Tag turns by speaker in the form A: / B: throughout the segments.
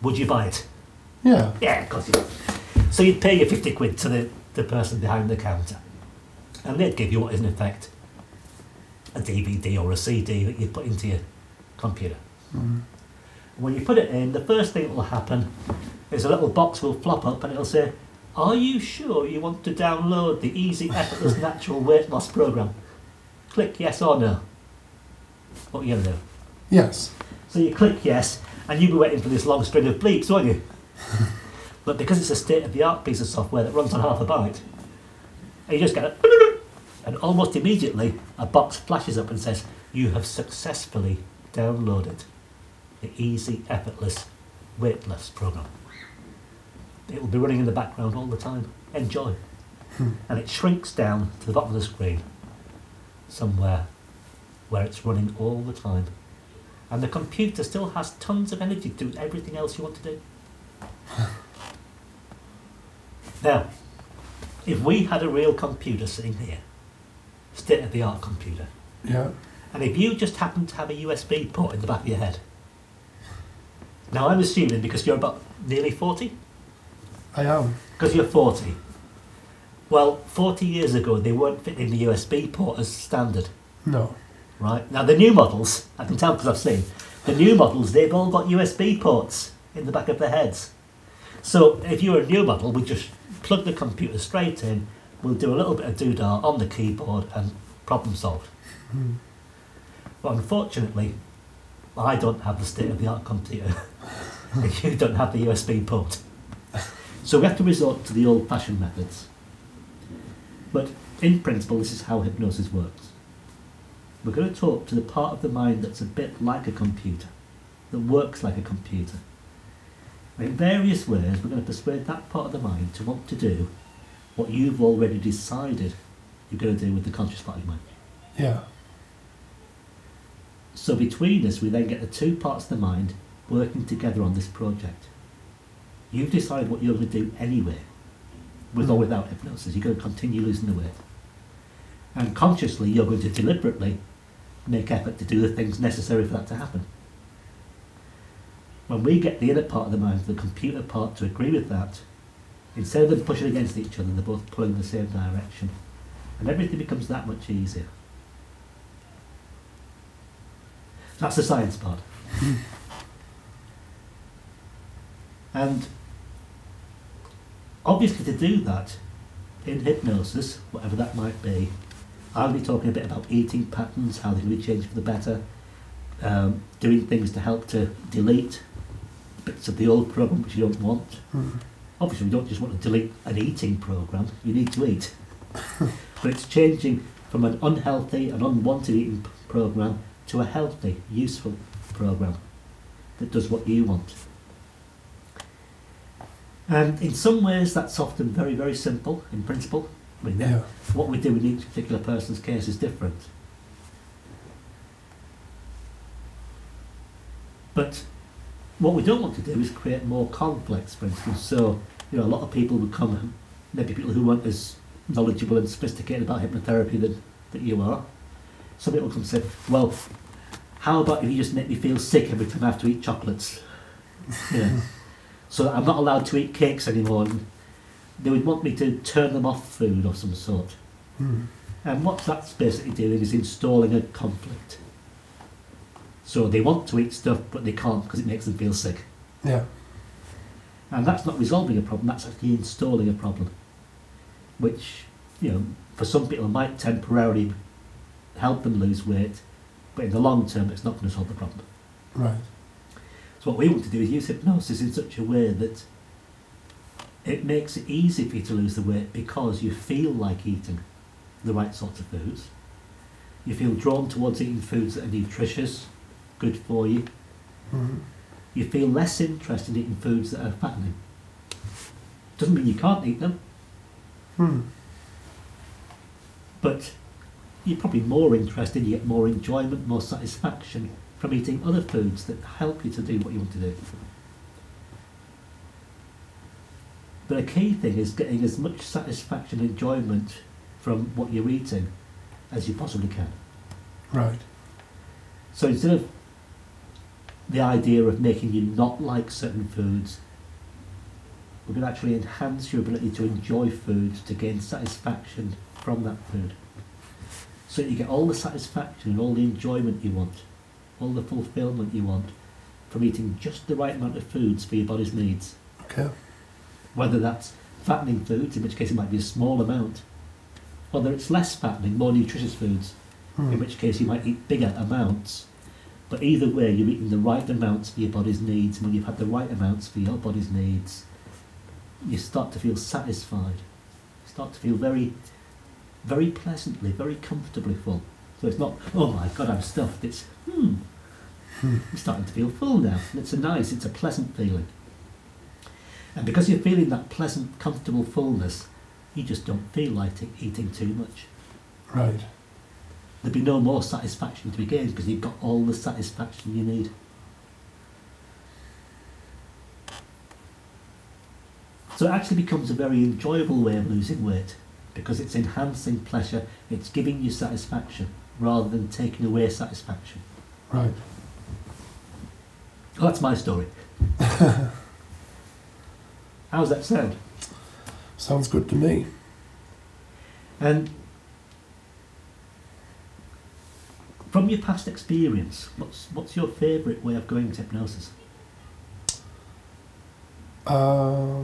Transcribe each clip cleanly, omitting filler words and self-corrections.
A: would you buy it?
B: Yeah.
A: Yeah, of course you would. So you'd pay your 50 quid to the person behind the counter, and they'd give you what is in effect a DVD or a CD that you put into your computer. When you put it in, the first thing that will happen is a little box will flop up and it'll say, "Are you sure you want to download the Easy Effortless Natural Weight Loss Program? Click yes or no." What are you going to do?
B: Yes.
A: So you click yes, and you'll be waiting for this long string of bleeps, won't you? But because it's a state-of-the-art piece of software that runs on half a byte, and you just get a and almost immediately a box flashes up and says, "You have successfully downloaded the Easy Effortless Weight Loss Program." It will be running in the background all the time. Enjoy. And it shrinks down to the bottom of the screen, somewhere where it's running all the time. And the computer still has tons of energy to do everything else you want to do. Now, if we had a real computer sitting here, state-of-the-art computer,
B: Yeah.
A: and if you just happened to have a USB port in the back of your head, now I'm assuming because you're about nearly 40,
B: I am.
A: because you're 40, well, 40 years ago they weren't fitting the USB port as standard,
B: No.
A: right? Now the new models, I can tell because I've seen, the new models, they've all got USB ports in the back of their heads. So if you were a new model, we just plug the computer straight in, we'll do a little bit of doodah on the keyboard and problem solved. But unfortunately, I don't have the state-of-the-art computer. And you don't have the USB port. So we have to resort to the old-fashioned methods. But in principle, this is how hypnosis works. We're going to talk to the part of the mind that's a bit like a computer, that works like a computer. In various ways, we're going to persuade that part of the mind to want to do what you've already decided you're going to do with the conscious part of your mind.
B: Yeah.
A: So between us, we then get the two parts of the mind working together on this project. You've decided what you're going to do anyway, with or without hypnosis. You're going to continue losing the weight. And consciously, you're going to deliberately make effort to do the things necessary for that to happen. When we get the inner part of the mind, the computer part, to agree with that, instead of them pushing against each other, they're both pulling in the same direction. And everything becomes that much easier. That's the science part. And obviously to do that, in hypnosis, whatever that might be, I'll be talking a bit about eating patterns, how they can be changed for the better, doing things to help to delete bits of the old program which you don't want. Obviously we don't just want to delete an eating program, you need to eat. But it's changing from an unhealthy and unwanted eating program to a healthy, useful program that does what you want. And in some ways that's often very, very simple in principle. I mean,
B: Yeah.
A: what we do in each particular person's case is different. But what we don't want to do is create more conflicts, for instance. So, a lot of people would come, maybe people who weren't as knowledgeable and sophisticated about hypnotherapy that you are. Some people come and say, well, how about if you just make me feel sick every time I have to eat chocolates? So that I'm not allowed to eat cakes anymore. And they would want me to turn them off food of some sort. And what that's basically doing is installing a conflict. So they want to eat stuff, but they can't because it makes them feel sick.
B: Yeah.
A: And that's not resolving a problem, that's actually installing a problem. Which, for some people might temporarily help them lose weight, but in the long term it's not going to solve the problem.
B: Right.
A: So what we want to do is use hypnosis in such a way that it makes it easy for you to lose the weight because you feel like eating the right sorts of foods. You feel drawn towards eating foods that are nutritious, good for you. You feel less interest in eating foods that are fattening. Doesn't mean you can't eat them, but you're probably more interested, you get more enjoyment, more satisfaction from eating other foods that help you to do what you want to do. But a key thing is getting as much satisfaction and enjoyment from what you're eating as you possibly can.
B: Right.
A: So instead of the idea of making you not like certain foods. We're going to actually enhance your ability to enjoy food, to gain satisfaction from that food. So you get all the satisfaction and all the enjoyment you want, all the fulfillment you want from eating just the right amount of foods for your body's needs.
B: Okay.
A: Whether that's fattening foods, in which case it might be a small amount, whether it's less fattening, more nutritious foods, in which case you might eat bigger amounts. But either way, you're eating the right amounts for your body's needs, and when you've had the right amounts for your body's needs, you start to feel satisfied. You start to feel very, very pleasantly, very comfortably full. So it's not, oh my God, I'm stuffed. It's, I'm starting to feel full now. And it's a pleasant feeling. And because you're feeling that pleasant, comfortable fullness, you just don't feel like eating too much.
B: Right.
A: There'll be no more satisfaction to be gained because you've got all the satisfaction you need. So it actually becomes a very enjoyable way of losing weight because it's enhancing pleasure, it's giving you satisfaction rather than taking away satisfaction.
B: Right.
A: Well, that's my story. How's that sound?
B: Sounds good to me.
A: And from your past experience, what's your favourite way of going to hypnosis?
B: I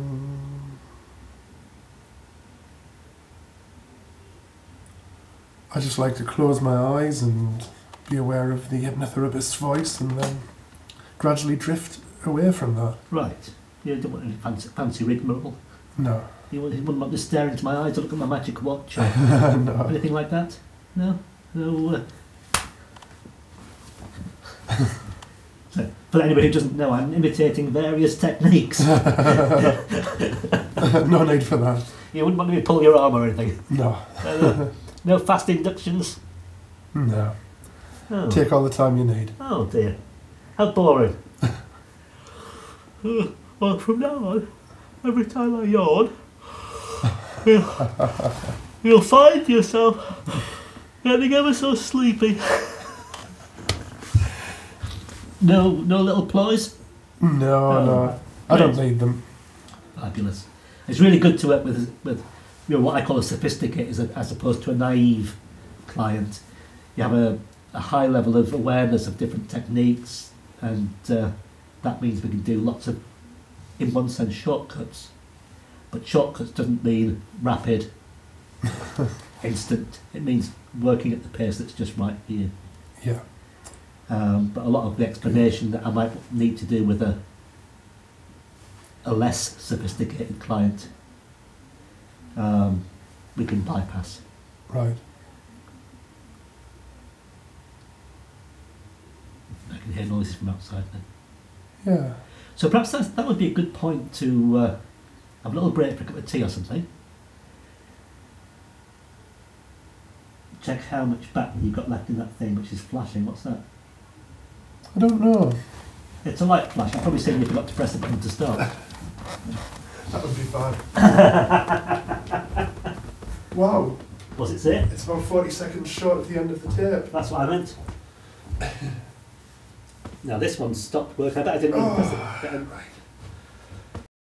B: just like to close my eyes and be aware of the hypnotherapist's voice and then gradually drift away from that.
A: Right. You don't want any fancy rigmarole?
B: No.
A: You wouldn't want to stare into my eyes or look at my magic watch or
B: No.
A: anything like that? No? No. So, for anybody who doesn't know, I'm imitating various techniques.
B: No need for that.
A: You wouldn't want me to pull your arm or anything?
B: No.
A: No fast inductions?
B: No.
A: Oh.
B: Take all the time you need.
A: Oh dear. How boring. Well, from now on, every time I yawn, you'll find yourself getting ever so sleepy. No little ploys?
B: No. I don't need them.
A: Fabulous. It's really good to work with what I call a sophisticated as opposed to a naive client. You have a high level of awareness of different techniques, and that means we can do lots of, in one sense, shortcuts. But shortcuts doesn't mean rapid, instant. It means working at the pace that's just right for you.
B: Yeah.
A: But a lot of the explanation that I might need to do with a less sophisticated client, we can bypass.
B: Right.
A: I can hear noises from outside then.
B: Yeah.
A: So perhaps that would be a good point to have a little break for a cup of tea or something. Check how much battery you've got left in that thing which is flashing. What's that?
B: I don't know.
A: It's a light flash. I've probably seen you forgot to press the button to start.
B: That would be bad. Wow.
A: Was it say?
B: It's about 40 seconds short of the end of the tape.
A: That's what I meant. Now this one's stopped working. I bet I didn't even press it.
B: Right.